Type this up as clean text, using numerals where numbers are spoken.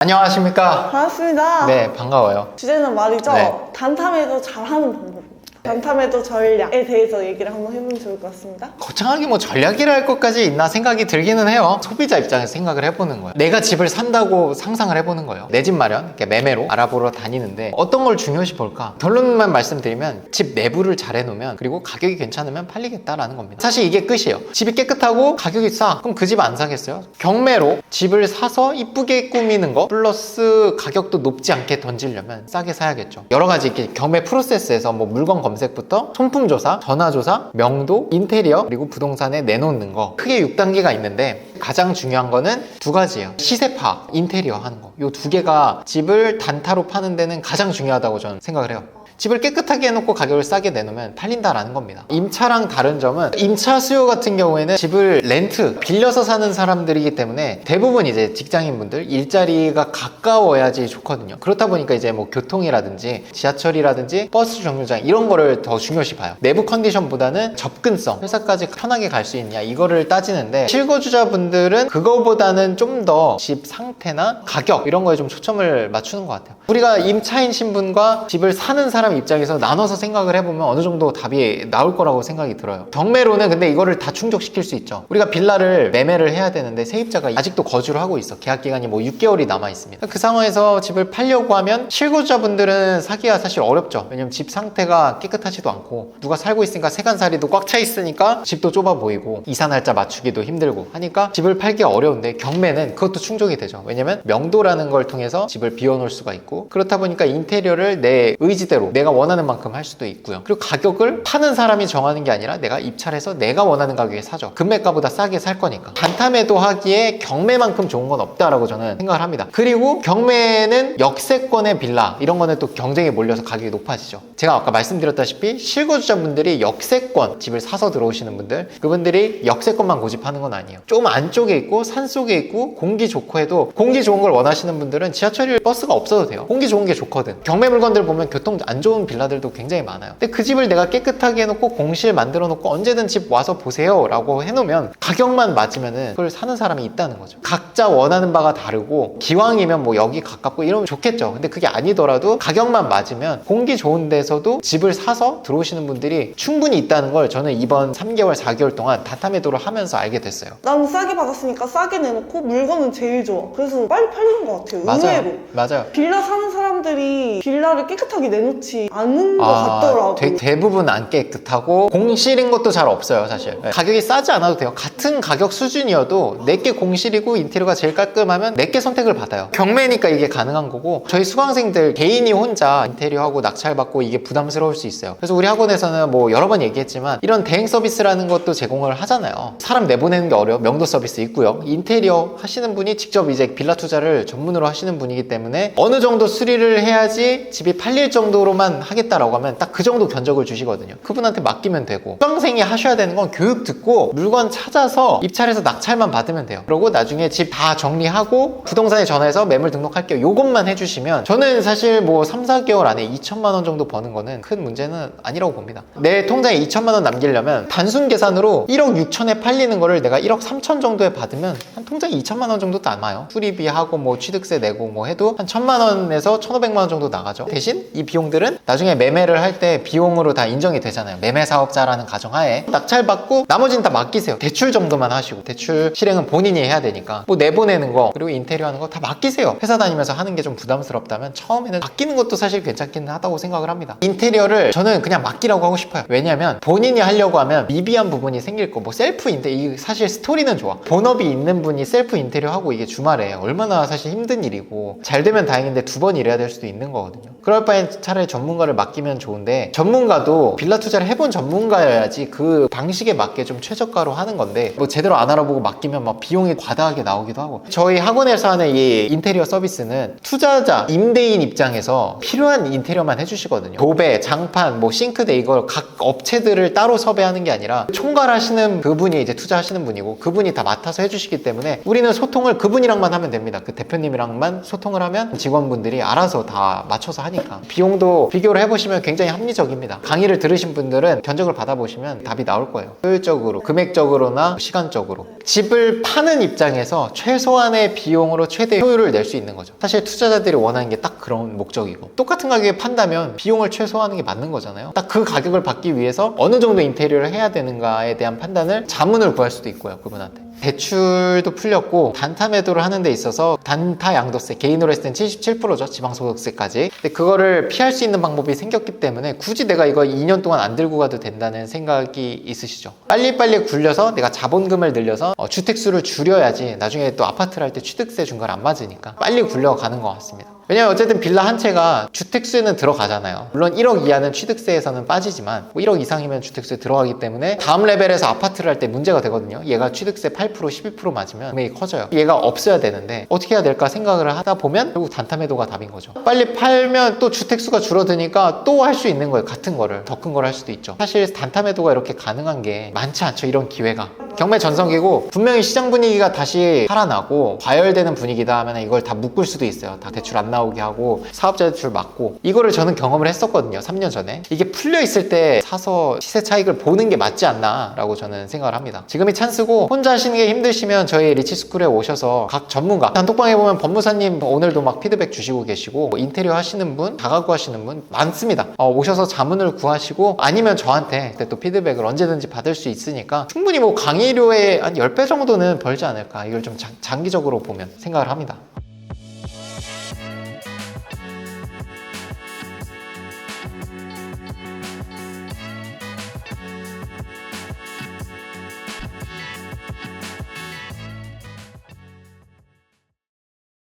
안녕하십니까? 반갑습니다. 네, 반가워요. 주제는 말이죠. 네. 단탐에도 잘하는 방법입니다. 단탐에도 전략에 대해서 얘기를 한번 해보면 좋을 것 같습니다. 거창하게 뭐 전략이랄 것까지 있나 생각이 들기는 해요. 소비자 입장에서 생각을 해보는 거예요. 내가 집을 산다고 상상을 해보는 거예요. 내 집 마련, 이렇게 매매로 알아보러 다니는데 어떤 걸 중요시 볼까? 결론만 말씀드리면 집 내부를 잘 해놓으면, 그리고 가격이 괜찮으면 팔리겠다라는 겁니다. 사실 이게 끝이에요. 집이 깨끗하고 가격이 싸. 그럼 그 집 안 사겠어요? 경매로 집을 사서 이쁘게 꾸미는 거 플러스 가격도 높지 않게 던지려면 싸게 사야겠죠. 여러 가지 이렇게 경매 프로세스에서 뭐 물건 검색부터 손품 조사, 전화 조사, 명도, 인테리어, 그리고 부동산에 내놓는 거, 크게 6단계가 있는데 가장 중요한 거는 두 가지예요. 시세 파악, 인테리어 하는 거. 이 두 개가 집을 단타로 파는 데는 가장 중요하다고 저는 생각을 해요. 집을 깨끗하게 해놓고 가격을 싸게 내놓으면 팔린다라는 겁니다. 임차랑 다른 점은, 임차 수요 같은 경우에는 집을 렌트, 빌려서 사는 사람들이기 때문에 대부분 이제 직장인분들 일자리가 가까워야지 좋거든요. 그렇다 보니까 이제 뭐 교통이라든지 지하철이라든지 버스 정류장 이런 거를 더 중요시 봐요. 내부 컨디션보다는 접근성, 회사까지 편하게 갈 수 있냐 이거를 따지는데, 실거주자분들은 그거보다는 좀 더 집 상태나 가격 이런 거에 좀 초점을 맞추는 것 같아요. 우리가 임차인 신분과 집을 사는 사람 입장에서 나눠서 생각을 해보면 어느 정도 답이 나올 거라고 생각이 들어요. 경매로는 근데 이거를 다 충족시킬 수 있죠. 우리가 빌라를 매매를 해야 되는데 세입자가 아직도 거주를 하고 있어. 계약 기간이 뭐 6개월이 남아 있습니다. 그 상황에서 집을 팔려고 하면 실거주자분들은 사기가 사실 어렵죠. 왜냐면 집 상태가 깨끗하지도 않고 누가 살고 있으니까 세간살이도 꽉 차 있으니까 집도 좁아 보이고 이사 날짜 맞추기도 힘들고 하니까 집을 팔기 어려운데, 경매는 그것도 충족이 되죠. 왜냐면 명도라는 걸 통해서 집을 비워놓을 수가 있고, 그렇다 보니까 인테리어를 내 의지대로 내가 원하는 만큼 할 수도 있고요. 그리고 가격을 파는 사람이 정하는 게 아니라 내가 입찰해서 내가 원하는 가격에 사죠. 금매가보다 싸게 살 거니까. 단타매도 하기에 경매만큼 좋은 건 없다라고 저는 생각을 합니다. 그리고 경매는 역세권의 빌라 이런 거는 또 경쟁에 몰려서 가격이 높아지죠. 제가 아까 말씀드렸다시피 실거주자분들이 역세권 집을 사서 들어오시는 분들, 그분들이 역세권만 고집하는 건 아니에요. 좀 안쪽에 있고 산속에 있고 공기 좋고 해도, 공기 좋은 걸 원하시는 분들은 지하철 버스가 없어도 돼요. 공기 좋은 게 좋거든. 경매 물건들 보면 교통 안 좋은 빌라들도 굉장히 많아요. 근데 그 집을 내가 깨끗하게 해놓고 공실 만들어 놓고 언제든 집 와서 보세요 라고 해놓으면 가격만 맞으면은 그걸 사는 사람이 있다는 거죠. 각자 원하는 바가 다르고, 기왕이면 뭐 여기 가깝고 이러면 좋겠죠. 근데 그게 아니더라도 가격만 맞으면 공기 좋은 데서도 집을 사서 들어오시는 분들이 충분히 있다는 걸 저는 이번 3개월 4개월 동안 다타매도를 하면서 알게 됐어요. 나는 싸게 받았으니까 싸게 내놓고 물건은 제일 좋아. 그래서 빨리 팔리는 것 같아요. 의외로. 맞아요. 빌라 사는 사람들이 빌라를 깨끗하게 내놓지 않은 것 같더라고. 대부분 안 깨끗하고 공실인 것도 잘 없어요, 사실. 가격이 싸지 않아도 돼요. 같은 가격 수준이어도 내게 공실이고 인테리어가 제일 깔끔하면 내게 선택을 받아요. 경매니까 이게 가능한 거고, 저희 수강생들 개인이 혼자 인테리어하고 낙찰받고 이게 부담스러울 수 있어요. 그래서 우리 학원에서는 뭐 여러 번 얘기했지만 이런 대행 서비스라는 것도 제공을 하잖아요. 사람 내보내는 게 어려워. 명도 서비스 있고요. 인테리어 하시는 분이 직접 이제 빌라 투자를 전문으로 하시는 분이기 때문에 어느 정도 수리를 해야지 집이 팔릴 정도로만 하겠다라고 하면 딱 그 정도 견적을 주시거든요. 그분한테 맡기면 되고, 수강생이 하셔야 되는 건 교육 듣고 물건 찾아서 입찰해서 낙찰만 받으면 돼요. 그리고 나중에 집 다 정리하고 부동산에 전화해서 매물 등록할게요, 요것만 해주시면 저는 사실 뭐 3, 4개월 안에 2천만 원 정도 버는 거는 큰 문제는 아니라고 봅니다. 내 통장에 2천만 원 남기려면 단순 계산으로 1억 6천에 팔리는 거를 내가 1억 3천 정도에 받으면 한 통장에 2천만 원 정도 남아요. 수리비하고 뭐 취득세 내고 뭐 해도 한 1,000만 원에서 1,500만 원 정도 나가죠. 대신 이 비용들은 나중에 매매를 할 때 비용으로 다 인정이 되잖아요. 매매 사업자라는 가정하에 낙찰받고 나머지는 다 맡기세요. 대출 정도만 하시고, 대출 실행은 본인이 해야 되니까 뭐 내보내는 거 그리고 인테리어 하는 거 다 맡기세요. 회사 다니면서 하는 게 좀 부담스럽다면 처음에는 맡기는 것도 사실 괜찮기는 하다고 생각을 합니다. 인테리어를 저는 그냥 맡기라고 하고 싶어요. 왜냐면 본인이 하려고 하면 미비한 부분이 생길 거, 뭐 셀프 인테리어, 사실 스토리는 좋아. 본업이 있는 분이 셀프 인테리어 하고 이게 주말에 얼마나 사실 힘든 일이고, 잘 되면 다행인데 두 번 일해야 될 수도 있는 거거든요. 그럴 바엔 차라리 전문가를 맡기면 좋은데, 전문가도 빌라 투자를 해본 전문가여야지 그 방식에 맞게 좀 최저가로 하는 건데, 뭐 제대로 안 알아보고 맡기면 막 비용이 과다하게 나오기도 하고. 저희 학원에서 하는 이 인테리어 서비스는 투자자, 임대인 입장에서 필요한 인테리어만 해주시거든요. 도배, 장판, 뭐 싱크대 이걸 각 업체들을 따로 섭외하는 게 아니라 총괄하시는 그분이 이제 투자하시는 분이고, 그분이 다 맡아서 해주시기 때문에 우리는 소통을 그분이랑만 하면 됩니다. 그 대표님이랑만 소통을 하면 직원분들이 알아서 다 맞춰서 하니까 비용도 비교를 해보시면 굉장히 합리적입니다. 강의를 들으신 분들은 견적을 받아보시면 답이 나올 거예요. 효율적으로, 금액적으로나 시간적으로. 집을 파는 입장에서 최소한의 비용으로 최대 효율을 낼 수 있는 거죠. 사실 투자자들이 원하는 게 딱 그런 목적이고, 똑같은 가격에 판다면 비용을 최소화하는 게 맞는 거잖아요. 딱 그 가격을 받기 위해서 어느 정도 인테리어를 해야 되는가에 대한 판단을 자문을 구할 수도 있고요, 그분한테. 대출도 풀렸고, 단타 매도를 하는 데 있어서 단타 양도세, 개인으로 했을 땐 77%죠, 지방소득세까지. 근데 그거를 피할 수 있는 방법이 생겼기 때문에 굳이 내가 이거 2년 동안 안 들고 가도 된다는 생각이 있으시죠. 빨리빨리 굴려서 내가 자본금을 늘려서 주택수를 줄여야지 나중에 또 아파트를 할 때 취득세 중과를 안 맞으니까 빨리 굴려가는 것 같습니다. 왜냐면 어쨌든 빌라 한 채가 주택수에는 들어가잖아요. 물론 1억 이하는 취득세에서는 빠지지만 뭐 1억 이상이면 주택수에 들어가기 때문에 다음 레벨에서 아파트를 할 때 문제가 되거든요. 얘가 취득세 8% 12% 맞으면 금액이 커져요. 얘가 없어야 되는데 어떻게 해야 될까 생각을 하다 보면 결국 단타 매도가 답인 거죠. 빨리 팔면 또 주택수가 줄어드니까 또 할 수 있는 거예요. 같은 거를 더 큰 걸 할 수도 있죠. 사실 단타 매도가 이렇게 가능한 게 많지 않죠. 이런 기회가. 경매 전성기고 분명히 시장 분위기가 다시 살아나고 과열되는 분위기다 하면 이걸 다 묶을 수도 있어요. 다 대출 안 나오게 하고 사업자 대출 막고. 이거를 저는 경험을 했었거든요. 3년 전에. 이게 풀려 있을 때 사서 시세 차익을 보는 게 맞지 않나 라고 저는 생각을 합니다. 지금이 찬스고, 혼자 하시는 게 힘드시면 저희 리치스쿨에 오셔서 각 전문가, 단톡방에 보면 법무사님 오늘도 막 피드백 주시고 계시고, 뭐 인테리어 하시는 분, 다가구 하시는 분 많습니다. 오셔서 자문을 구하시고, 아니면 저한테 그때 또 피드백을 언제든지 받을 수 있으니까 충분히 뭐 강의료의 한 10배 정도는 벌지 않을까, 이걸 좀 장기적으로 보면 생각을 합니다.